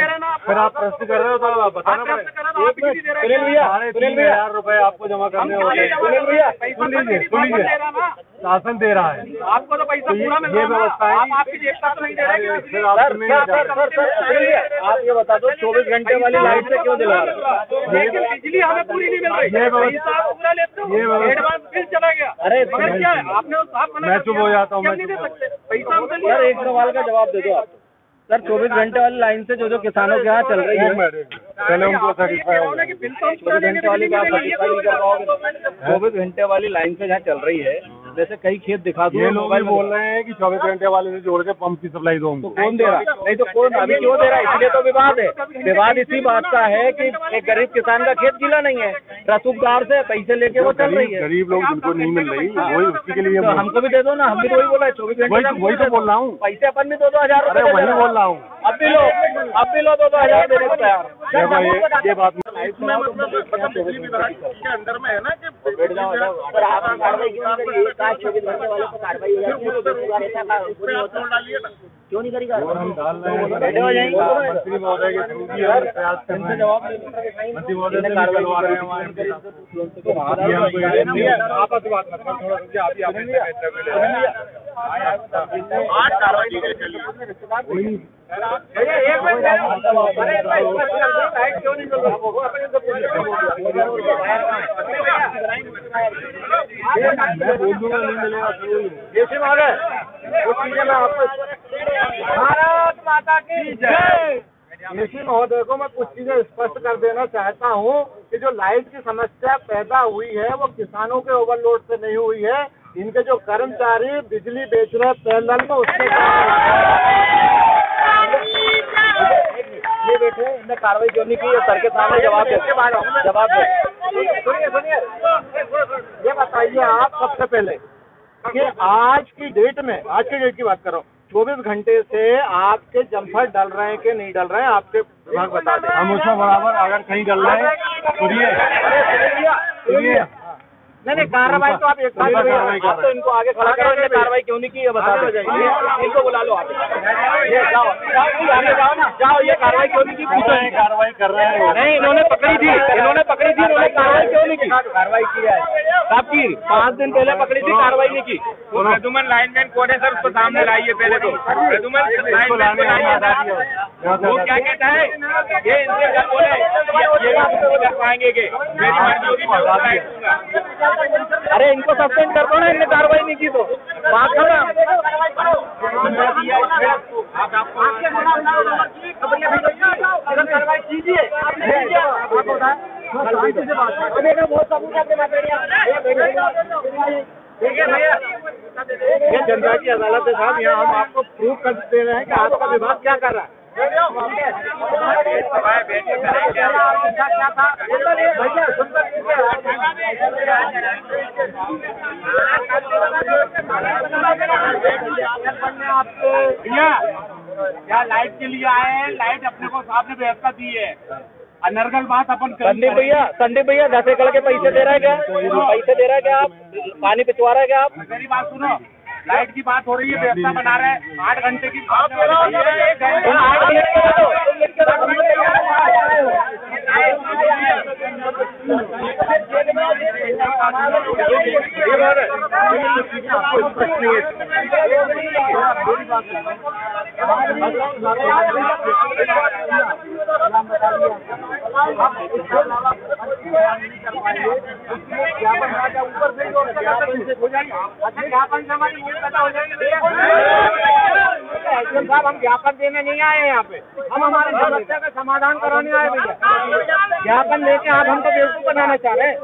फिर आप प्रश्न कर रहे हो तो बताना पड़ेगा। 3,000 रुपए आपको जमा करने होंगे। सुन लीजिए, शासन दे रहा है आपको, तो पैसा पूरा मिल रहा है, व्यवस्था है। आपकी जेब का तो नहीं दे रहे। आप ये बता दो 24 घंटे वाली लाइट से क्यों दिला रहे? लेकिन बिजली हमें पूरी नहीं मिल रही। ये पैसा आप पूरा लेते हो, एडवांस बिल चला गया। अरे मगर क्या है, आपने मैं चुप हो जाता हूँ, नहीं दे सकते पैसा हमसे सर एक सवाल का जवाब दे दो आप। सर 24 घंटे वाली लाइन से जो किसानों के यहाँ चल रही है, पहले उनको सेटिस्फाई हो जाए। 24 घंटे वाली का 24 घंटे वाली लाइन से जहाँ चल रही है वैसे कई खेत दिखा दो। ये लोग भी बोल रहे हैं कि 24 घंटे वाले से जोड़ के पंप की सप्लाई दो हमको। कौन दे रहा? नहीं तो कौन अभी क्यों दे रहा है? इसलिए तो विवाद है। विवाद इसी बात का है कि एक गरीब किसान का खेत गीला नहीं है, रसूखदार से पैसे लेके वो चल रही है। गरीब लोग जिनको नहीं मिल रही वही उसी के लिए तो हमको भी दे दो ना, हम भी तो वही बोला है 24 घंटे। वही तो बोल रहा हूँ। पैसे अपन भी 2-2 हजार अरे वही बोल रहा हूँ। अब भी लो 2-2 हजार देने को तैयार। ये बात इसमें मतलब बिजली विभाग के अंदर में है ना कि कार्रवाई क्यों नहीं करी? 24 घंटे वाले को कार्रवाई हो जाती है, क्यों नहीं करी? हम डाल रहे हैं मंत्री महोदय के थ्रू भी हम प्रयास कर रहे हैं। मंत्री महोदय से निकलवा रहे हैं वहाँ आपस बात थोड़ा आज कार्रवाई की गई चलिए भारत माता की जय। एसी महोदय को मैं कुछ चीजें स्पष्ट कर देना चाहता हूँ कि जो लाइट की समस्या पैदा हुई है वो किसानों के ओवरलोड से नहीं हुई है, इनके जो कर्मचारी बिजली बेच रहे पैरेलल में उससे ये बैठे, इनने कार्रवाई क्यों नहीं की? सर के सामने जवाब दे। सुनिए, ये बताइए आप सबसे पहले कि आज की डेट की बात कर रहा हूँ, 24 घंटे से आपके जम्फर डल रहे हैं कि नहीं डल रहे हैं? आपके विभाग बता दें। हम उसमें बराबर अगर कहीं डल रहे हैं सुनिए नहीं कार्रवाई तो आप एक साथ आप तो इनको आगे खड़ा करो। इन्हें कार्रवाई क्यों नहीं की है बता दो। इनको बुला लो, आप जाओ ये कार्रवाई क्यों नहीं की? कार्रवाई कर रहे हैं। नहीं, इन्होंने पकड़ी थी, इन्होंने कार्रवाई क्यों नहीं की? कार्रवाई की है साहब की 5 दिन पहले पकड़ी थी, कार्रवाई नहीं की। प्रदुमन लाइनमैन कौन है सर? उसको सामने लाइए पहले तो। प्रदुमन लाइनमैन को लाइए। वो क्या कहता है? ये इनसे क्या बोले ये कर पाएंगे कि मेरी मर्जी होगी। अरे इनको सस्पेंड कर दो ना, इनने कार्रवाई नहीं की तो बात करो। कार्रवाई कीजिए, बहुत सबूत देखिए भैया, ये जनता की अदालत है साहब, यहाँ हम आपको प्रूव कर दे रहे हैं कि आपका विभाग क्या कर रहा है। क्या लाइट के लिए आए हैं? लाइट अपने को साहब ने व्यवस्था दी है। अनर्गल बात अपन संदीप भैया 10 एकड़ के पैसे दे रहा है क्या? पैसे दे रहा है क्या? आप पानी पिछवा रहा है क्या? आप मेरी बात सुनो, लाइट की बात हो रही है, व्यवस्था बना रहे हैं 8 घंटे की। साहब हम ज्ञापन देने नहीं आए यहाँ पे, हम हमारे समस्या का समाधान कराने आए भैया। ज्ञापन लेके आप हमको बेवकूफ बनाना चाह रहे हैं।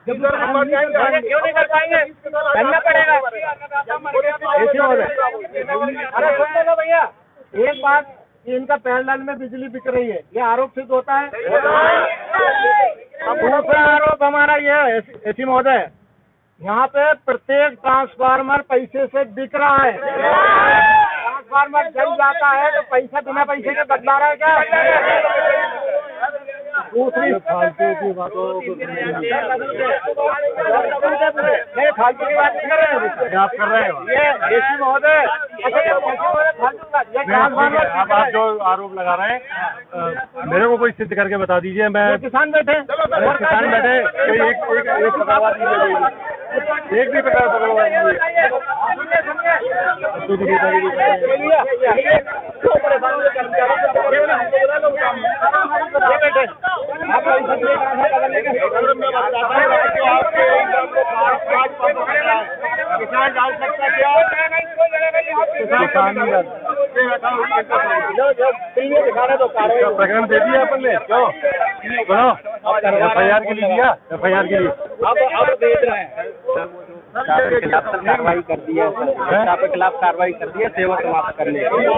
क्यों नहीं कर पाएंगे? करना पड़ेगा। अरे सुन लो भैया, एक बात, इनका पैरेलल में बिजली बिक रही है, ये आरोप सिद्ध होता है। दूसरा आरोप हमारा ये है एसी महोदय, यहाँ पे प्रत्येक ट्रांसफार्मर पैसे से बिक रहा है। ट्रांसफार्मर जल जाता है तो पैसा बिना पैसे के बदला रहा है क्या? दूसरी फालतू की बातों को नहीं, फालतू की बात नहीं कर रहे हैं, आप कर रहे हो ये एसी महोदय। अब आप जो आरोप लगा रहे हैं मेरे को कोई सिद्ध करके बता दीजिए। मैं किसान बैठे कोई एक पकड़वा दीजिए, एक भी पकड़वा किसान डाल सकता क्या? दिखाने दो, प्रकरण दे दिया अपन ने। क्यों FIR के लिए दिया? FIR के लिए अब भेज रहे हैं। स्टाफ के खिलाफ सर कार्रवाई कर दी है, स्टाफ के खिलाफ कार्रवाई कर दी है सेवा समाप्त करने के लिए।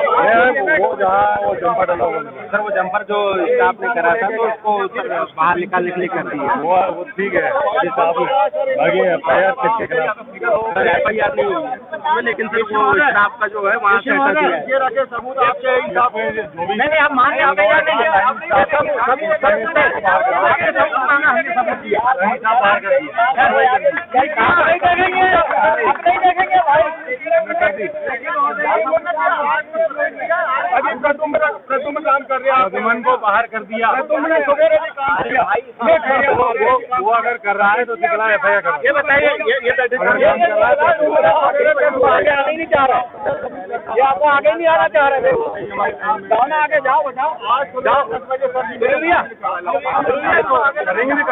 वो जहाँ वो जंपर डाला सर वो जंपर जो स्टाफ ने करा था तो उसको सर बाहर निकालने के लिए कर दी है। वो ठीक है, आगे FIR के खिलाफ FIR नहीं हुई है, लेकिन सर वो स्टाफ का जो है वहाँ से हटा दिया है। नहीं आप मान नहीं प्रदुमन काम कर रहे हैं, प्रदुमन को बाहर कर दिया। वो अगर कर रहा है तो कितना FIR कर? ये बताइए आगे नहीं चाह रहा, ये आपको आगे नहीं आना चाह रहे जाओ ना आगे, जाओ बताओ जाओ 10 बजे सर भैया करेंगे ना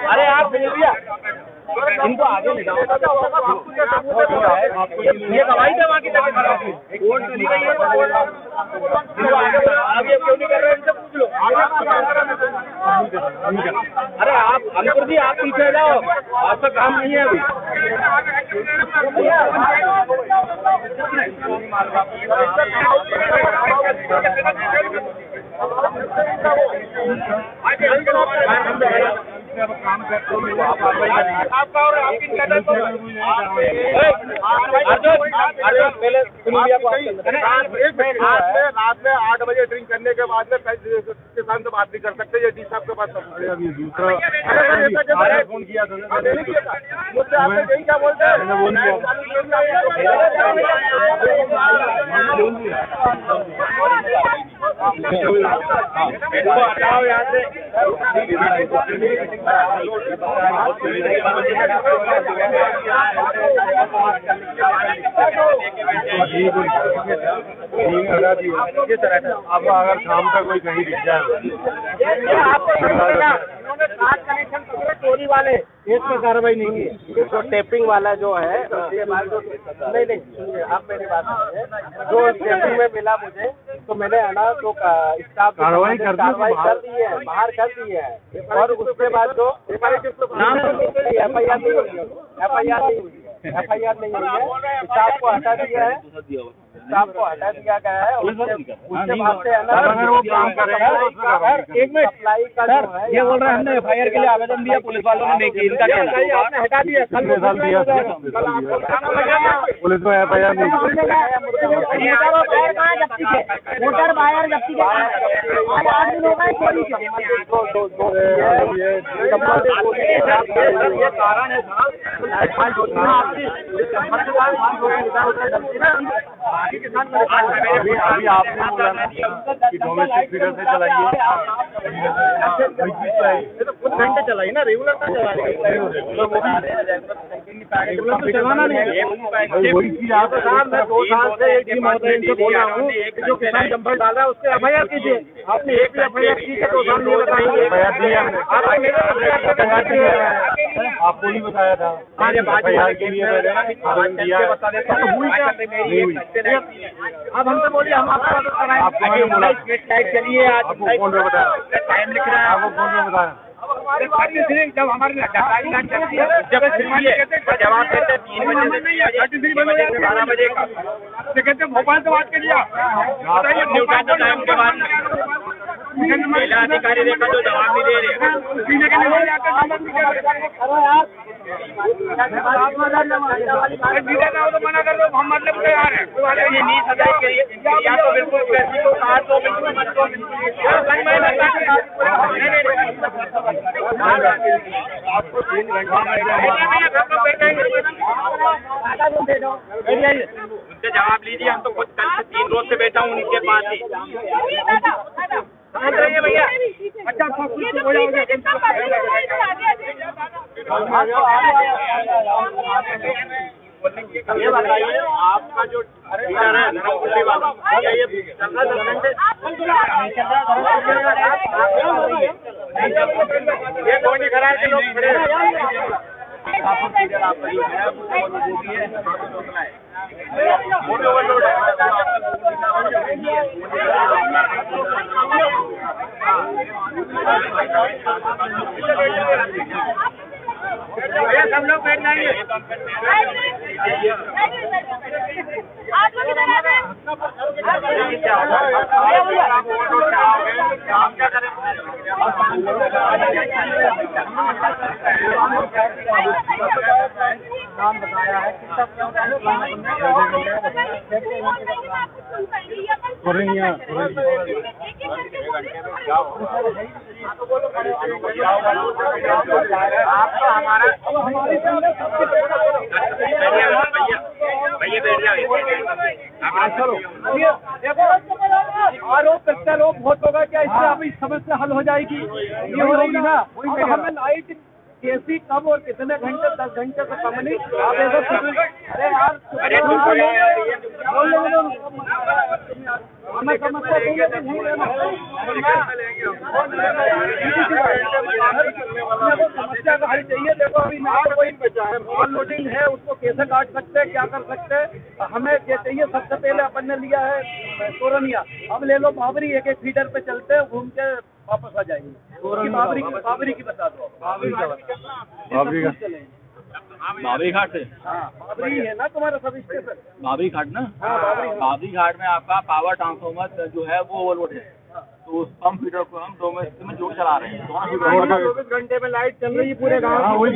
अरे आप भैया इनको आगे ले जाओ, ये गवाही दवा की कोर्ट चली रही है आगे क्यों नहीं कर रहे इनसे पूछ लो। अरे आप अंकुर जी आप पीछे जाओ, आपका काम नहीं है अभी। काम करते हुए आपका और आपकी रात में 8 बजे ड्रिंक करने के बाद में किसान से बात नहीं कर सकते, ये डी साहब के पास अभी दूसरा फोन किया था मुझसे, आपने यही क्या बोलते हटाओ यहाँ से। अब अगर शाम तक कोई कहीं दिख जाए चोरी वाले इस पर कार्रवाई नहीं की, जो टेपिंग वाला जो है उसके बाद जो नहीं आप मेरी बात सुनिए, जो टेपिंग में मिला मुझे तो मैंने है ना तो स्टाफ कार्रवाई कर दी है, बाहर कर दी है। और उसके बाद जो FIR नहीं हुई है, FIR नहीं हुई है, स्टाफ को हटा दिया है, स्टाफ को हटा दिया गया है। उसके बाद से अगर वो काम कर रहे हैं एक मिनट सप्लाई का जो है ये बोल रहे हैं हमने FIR के लिए आवेदन दिया, पुलिस वालों ने नहीं किया, इनका क्या आपने हटा दिया? कल दिया पुलिस को FIR नहीं, मोटर वायर जब्ती के 8 दिन हो गए चोरी के। ये कारण है अभी आपने बोला ना कि डोमेस्टिक फीडर से चलाइए, कुछ घंटे चलाई ना, रेगुलर ना चलाना नहीं। वही चीज आप 2 साल से एक ही महोदय इनसे बोल रहा हूँ, जो किसान जंपर डाल रहा है उससे FIR कीजिए। आपने एक भी FIR की है 2 साल नहीं बताएंगे, आपको नहीं बताया था FIR के लिए बता देता हूँ। अब हमसे बोलिए हम आपको चलिए आज कौन ने बताया, टाइम लिख रहा है, आपको कौन ने बताया? जब हमारे जब जवाब देते 3 बजे से 12 बजे का कहते भोपाल से बात करिए टाइम के बाद महिला अधिकारी देखा तो जवाब नहीं दे रहे। तो मना कर दो, हम मतलब तैयार है, ये नहीं सजाई के या तो बिल्कुल पैसे को काट दो, बिल्कुल मत दो, आपको 3 उनसे जवाब लीजिए। हम तो खुद कल से 3 रोज से बैठा हूँ उनके पास ही। भैया अच्छा ये बताइए आपका जो है वाला ये कौन खड़ा है लोग खड़े आपका जो है क्या होगा? आप क्या करें? नाम बताया है कितना आपका हमारा भैया बैठ जाओ। आरोप प्रत्यारोप बहुत होगा, क्या इससे अभी समस्या हल हो जाएगी? ये हो रही ना, हमें लाइट कैसी कब और कितने घंटे, 10 घंटे से कम नहीं। आप ऐसा अरे यार हमें समस्या का हल चाहिए। देखो अभी नया कोई बचा है, मॉल लोडिंग है, उसको कैसे काट सकते हैं, क्या कर सकते हैं? हमें ये चाहिए। सबसे पहले अपन ने लिया है तोरनिया, अब ले लो बाबरी, एक एक फीडर पे चलते हैं, घूम के वापस आ जाएंगे। बाबरी की बता दो। बाबरी घाट से, हाँ बाबरी है ना तुम्हारा सब स्टेशन? बाबरी घाट ना? हाँ बाबरी घाट में आपका पावर ट्रांसफॉर्मर जो है वो ओवरलोड है, तो उस पंप फीडर को हम डोमेस्टिक में जोड़ चला रहे हैं। 24 घंटे में लाइट चल रही है पूरे गाँव।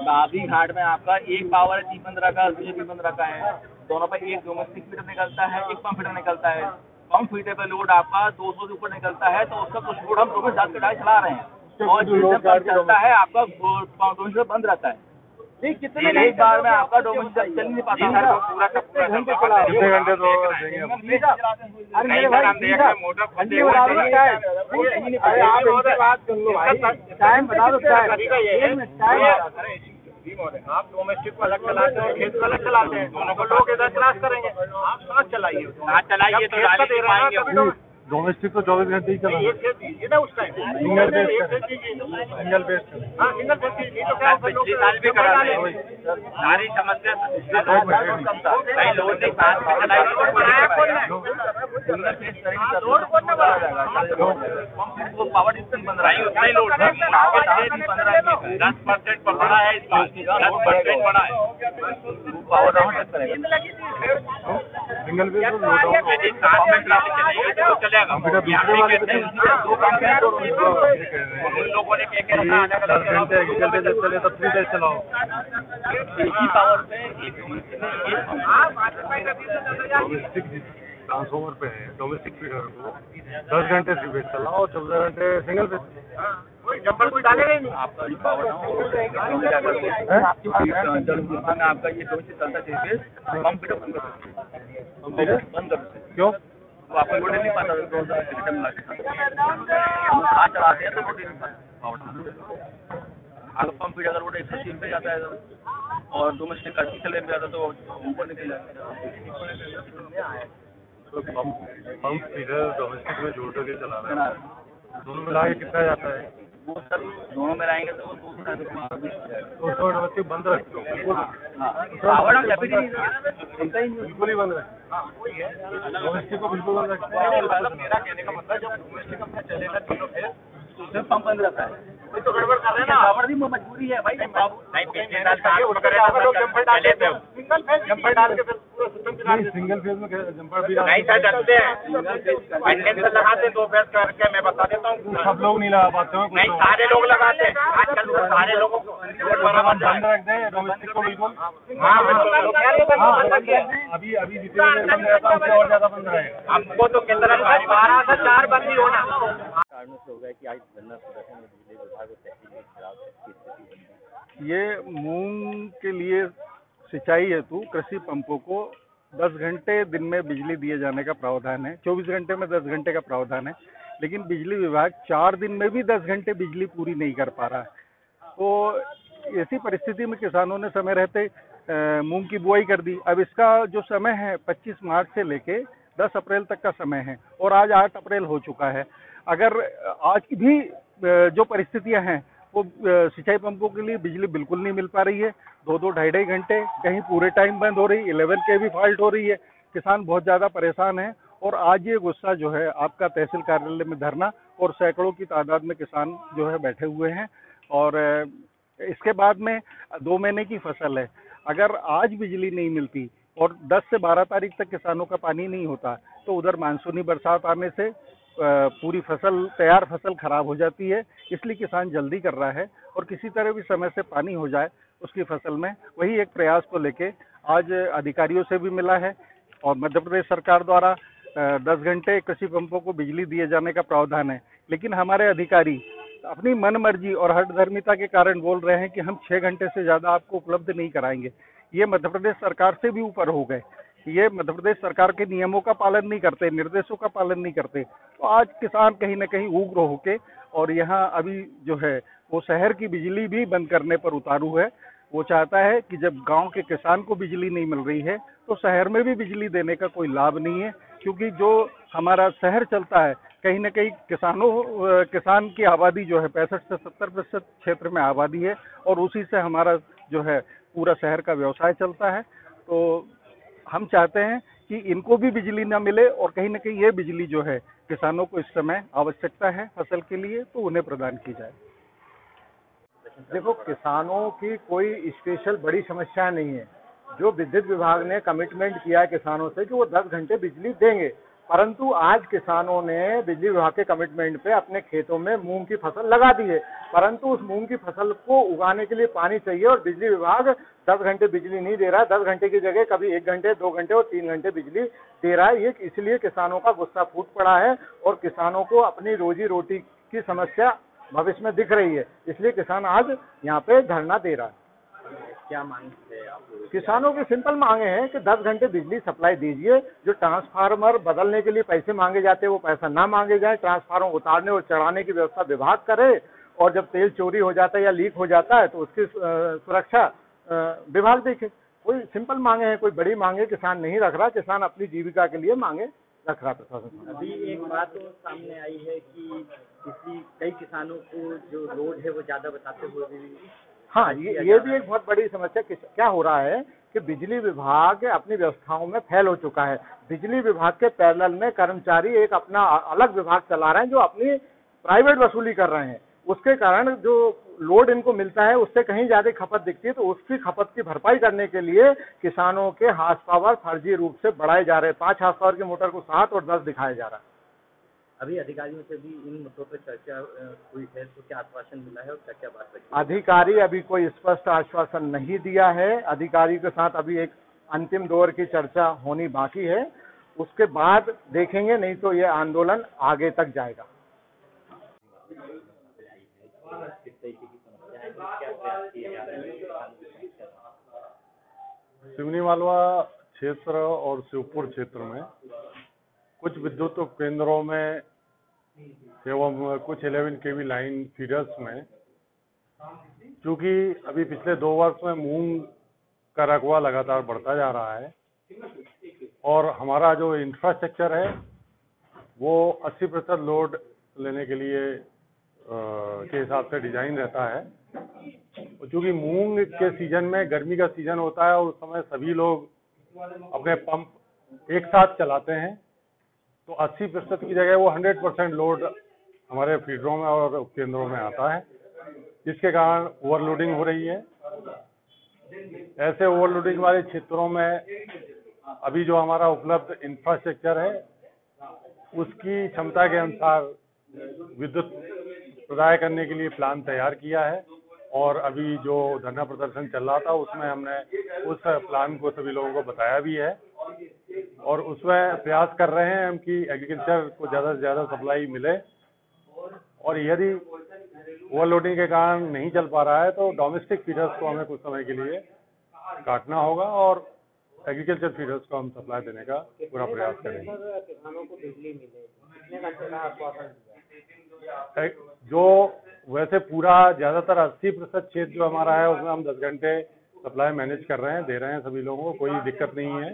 बाबरी घाट में आपका एक पावर है P15 का, दूसरे P15 का है, दोनों पे एक डोमेस्टिक फीडर निकलता है, एक पंप फीडर निकलता है। पंप फीडर पे लोड आपका 200 से ऊपर निकलता है, तो उसका कुछ लोड हम डोमेस्टिक जात के डाल चला रहे हैं, और जिससे पंप चलता है आपका डोमेस्टिक बंद रहता है। कितने एक बार में आपका डोमेस्टिक चल नहीं पाता है, पूरा कितने घंटे तो अरे मेरे भाई टाइम बता दो। आप डोमेस्टिक को अलग चलाते हैं, खेत को अलग चलाते हैं, दोनों को लोग इधर क्लास करेंगे। आप साथ चलाइए तो डोमेस्टिक तो 24 घंटे ही चला। दीजिए ना उस टाइम सिंगल बेस हाँ सिंगल बेस पिछले साल भी करा रहे हैं। सारी समस्या कई लोग ने साथ में चलाई, पावर डिस्टेंस बन रहा है, उतना ही लोड 10% बढ़ा है, 10% बढ़ा है, पावर डाउन करेगा। सिंगल बेस उन लोगों ने क्या घंटे चले तो 3 डेज चलाओ। पावर पे डोमेस्टिक ट्रांसफॉर्मर पे है, डोमेस्टिक फीडर को 10 घंटे से बेस चलाओ, 14 घंटे सिंगल बेस। जंपर कोई डालेगा ही नहीं। आपका जो पावर ना आपका ये डोमेस्टिक चलता चाहिए, पंप फीडर बंद कर क्यों? वो आपको लोड नहीं पाता, सिस्टम हाथ चलाते हैं तो लोड नहीं पाता। अगर पंप फीडर अगर लोड 130 पे जाता है और डोमेस्टिक 80 चले में जाता तो ऊपर निकल जाता है। तो पंप फीडर डोमेस्टिक में जोड़ के चला रहा है, दोनों मिला के कितना जाता है? वो सर दोनों में रहेंगे तो 200 डोमेस्टिक बंद रखते हो? पावर बिल्कुल ही बंद रखते, डोमेस्टिक को बिल्कुल बंद रखते हैं। मेरा कहने का मतलब जब डोमेस्टिक अपना चलेगा तीनों फिर उसमें पंप बंद रहता है, तो गड़बड़ कर रहे हैं ना। पावर भी मजबूरी है भाई। जंपर डाल के फिर पूरा सिस्टम चला। सिंगल फेज में जंपर भी नहीं सर डरते हैं, कंडेंसर लगाते 2 फेज करके। मैं बता देता हूँ, सब लोग नहीं लगा पाते हो। नहीं सारे लोग लगाते हैं आजकल, सारे लोगों को बंद रख दें डोमेस्टिक को बिल्कुल। हाँ अभी जितने देर बंद रहता है उससे और ज्यादा बंद रहेगा। हमको तो कितना 12 से 4 बंद ही होना। कारणों से हो गया कि आज धरना प्रदर्शन में बिजली विभाग और तहसील में खराब की स्थिति बनी है। ये मूंग के लिए सिंचाई हेतु कृषि पंपों को 10 घंटे दिन में बिजली दिए जाने का प्रावधान है, 24 घंटे में 10 घंटे का प्रावधान है, लेकिन बिजली विभाग 4 दिन में भी 10 घंटे बिजली पूरी नहीं कर पा रहा है। तो ऐसी परिस्थिति में किसानों ने समय रहते मूंग की बुआई कर दी। अब इसका जो समय है 25 मार्च से लेके 10 अप्रैल तक का समय है और आज 8 अप्रैल हो चुका है। अगर आज की भी जो परिस्थितियां हैं वो सिंचाई पंपों के लिए बिजली बिल्कुल नहीं मिल पा रही है, 2-2 ढाई घंटे, कहीं पूरे टाइम बंद हो रही, 11 के भी फॉल्ट हो रही है। किसान बहुत ज़्यादा परेशान हैं और आज ये गुस्सा जो है आपका तहसील कार्यालय में धरना और सैकड़ों की तादाद में किसान जो है बैठे हुए हैं। और इसके बाद में 2 महीने की फसल है, अगर आज बिजली नहीं मिलती और 10 से 12 तारीख तक किसानों का पानी नहीं होता तो उधर मानसूनी बरसात आने से पूरी फसल, तैयार फसल खराब हो जाती है। इसलिए किसान जल्दी कर रहा है और किसी तरह भी समय से पानी हो जाए उसकी फसल में, वही एक प्रयास को लेके आज अधिकारियों से भी मिला है। और मध्य प्रदेश सरकार द्वारा 10 घंटे कृषि पंपों को बिजली दिए जाने का प्रावधान है, लेकिन हमारे अधिकारी अपनी मनमर्जी और हठधर्मिता के कारण बोल रहे हैं कि हम 6 घंटे से ज़्यादा आपको उपलब्ध नहीं कराएंगे। ये मध्य प्रदेश सरकार से भी ऊपर हो गए, ये मध्य प्रदेश सरकार के नियमों का पालन नहीं करते, निर्देशों का पालन नहीं करते। तो आज किसान कहीं न कहीं उग्र होके और यहाँ अभी जो है वो शहर की बिजली भी बंद करने पर उतारू है। वो चाहता है कि जब गांव के किसान को बिजली नहीं मिल रही है तो शहर में भी बिजली देने का कोई लाभ नहीं है, क्योंकि जो हमारा शहर चलता है कहीं न कहीं किसान की आबादी जो है 65 से 70% क्षेत्र में आबादी है और उसी से हमारा जो है पूरा शहर का व्यवसाय चलता है। तो हम चाहते हैं कि इनको भी बिजली ना मिले और कहीं न कहीं ये बिजली जो है किसानों को इस समय आवश्यकता है फसल के लिए, तो उन्हें प्रदान की जाए। देखो, किसानों की कोई स्पेशल बड़ी समस्या नहीं है। जो विद्युत विभाग ने कमिटमेंट किया है किसानों से कि वो 10 घंटे बिजली देंगे, परंतु आज किसानों ने बिजली विभाग के कमिटमेंट पे अपने खेतों में मूंग की फसल लगा दी है, परंतु उस मूंग की फसल को उगाने के लिए पानी चाहिए और बिजली विभाग 10 घंटे बिजली नहीं दे रहा है। 10 घंटे की जगह कभी 1 घंटे, 2 घंटे और 3 घंटे बिजली दे रहा है। ये इसलिए किसानों का गुस्सा फूट पड़ा है और किसानों को अपनी रोजी रोटी की समस्या भविष्य में दिख रही है, इसलिए किसान आज यहाँ पे धरना दे रहा है। क्या मांग है आप? किसानों की सिंपल मांगे हैं कि 10 घंटे बिजली सप्लाई दीजिए। जो ट्रांसफार्मर बदलने के लिए पैसे मांगे जाते हैं वो पैसा ना मांगे जाए, ट्रांसफार्मर उतारने और चढ़ाने की व्यवस्था विभाग करे, और जब तेल चोरी हो जाता है या लीक हो जाता है तो उसकी सुरक्षा विभाग देखे। कोई सिंपल मांगे हैं, कोई बड़ी मांगे किसान नहीं रख रहा। किसान अपनी जीविका के लिए मांगे रख रहा प्रशासन। अभी एक बात तो सामने आई है कि कई किसानों को जो लोड है वो ज्यादा बताते हुए भी, हाँ, ये भी एक बहुत बड़ी समस्या। क्या हो रहा है कि बिजली विभाग अपनी व्यवस्थाओं में फेल हो चुका है। बिजली विभाग के पैरेलल में कर्मचारी एक अपना अलग विभाग चला रहे हैं जो अपनी प्राइवेट वसूली कर रहे हैं। उसके कारण जो लोड इनको मिलता है उससे कहीं ज्यादा खपत दिखती है, तो उसकी खपत की भरपाई करने के लिए किसानों के हार्स पावर फर्जी रूप से बढ़ाए जा रहे हैं। 5 हार्स पावर की मोटर को 7 और 10 दिखाया जा रहा है। अभी अधिकारियों से भी इन मुद्दों पर चर्चा हुई है, तो क्या आश्वासन मिला है और क्या क्या बात रखी? अधिकारी अभी कोई स्पष्ट आश्वासन नहीं दिया है। अधिकारी के साथ अभी एक अंतिम दौर की चर्चा होनी बाकी है, उसके बाद देखेंगे, नहीं तो ये आंदोलन आगे तक जाएगा। सिवनी मालवा क्षेत्र और शिवपुर क्षेत्र में कुछ विद्युत केंद्रों में एवं कुछ 11 kV लाइन फीडर्स में, क्योंकि अभी पिछले 2 वर्ष में मूंग का रकबा लगातार बढ़ता जा रहा है और हमारा जो इंफ्रास्ट्रक्चर है वो 80% लोड लेने के लिए के हिसाब से डिजाइन रहता है। क्योंकि मूंग के सीजन में गर्मी का सीजन होता है और उस समय सभी लोग अपने पंप एक साथ चलाते हैं, तो 80% की जगह वो 100% लोड हमारे फीडरों में और उपकेंद्रों में आता है, जिसके कारण ओवरलोडिंग हो रही है। ऐसे ओवरलोडिंग वाले क्षेत्रों में अभी जो हमारा उपलब्ध इंफ्रास्ट्रक्चर है उसकी क्षमता के अनुसार विद्युत प्रदाय करने के लिए प्लान तैयार किया है और अभी जो धरना प्रदर्शन चल रहा था उसमें हमने उस प्लान को सभी लोगों को बताया भी है और उसमें प्रयास कर रहे हैं हम कि एग्रीकल्चर को ज़्यादा से ज़्यादा सप्लाई मिले, और यदि ओवरलोडिंग के कारण नहीं चल पा रहा है तो डोमेस्टिक फीडर्स को हमें कुछ समय के लिए काटना होगा और एग्रीकल्चर फीडर्स को हम सप्लाई देने का पूरा प्रयास करेंगे। किसानों को बिजली मिले, कितने घंटे का आश्वासन दिया? जो वैसे पूरा ज़्यादातर 80% क्षेत्र जो हमारा है उसमें हम 10 घंटे सप्लाई मैनेज कर रहे हैं, दे रहे हैं सभी लोगों को, कोई दिक्कत नहीं है।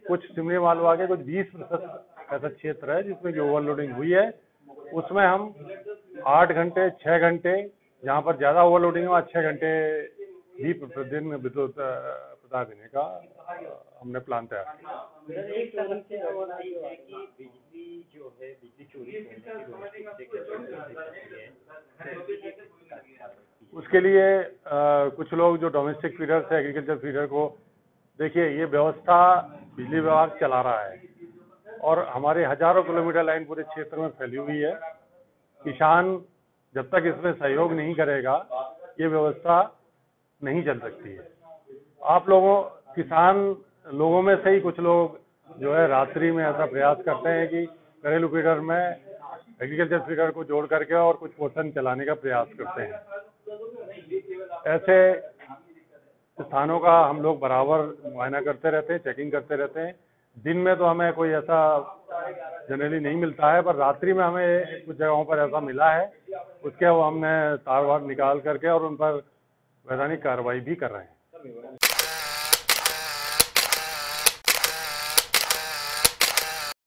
कुछ सिमरी मालवा के कुछ 20% ऐसा क्षेत्र है जिसमें जो ओवरलोडिंग हुई है उसमें हम 8 घंटे 6 घंटे, जहाँ पर ज़्यादा ओवरलोडिंग है 6 घंटे भी प्रतिदिन विद्युत सुधार देने का हमने प्लान तैयार किया। एक तरफ से आवाज आई है कि बिजली जो है बिजली चोरी उसके लिए कुछ लोग जो डोमेस्टिक फीडर से एग्रीकल्चर फीडर को, देखिए ये व्यवस्था बिजली विभाग चला रहा है और हमारे हजारों किलोमीटर लाइन पूरे क्षेत्र में फैली हुई है। किसान जब तक इसमें सहयोग नहीं करेगा ये व्यवस्था नहीं चल सकती है। आप लोगों किसान लोगों में से ही कुछ लोग जो है रात्रि में ऐसा प्रयास करते हैं कि घरेलू फीडर में एग्रीकल्चर फीडर को जोड़ करके और कुछ पोर्शन चलाने का प्रयास करते हैं। ऐसे स्थानों का हम लोग बराबर मुआयना करते रहते हैं, चेकिंग करते रहते हैं। दिन में तो हमें कोई ऐसा जनरली नहीं मिलता है, पर रात्रि में हमें कुछ जगहों पर ऐसा मिला है। उसके हमने तार वार निकाल करके और उन पर वैधानिक कार्रवाई भी कर रहे हैं।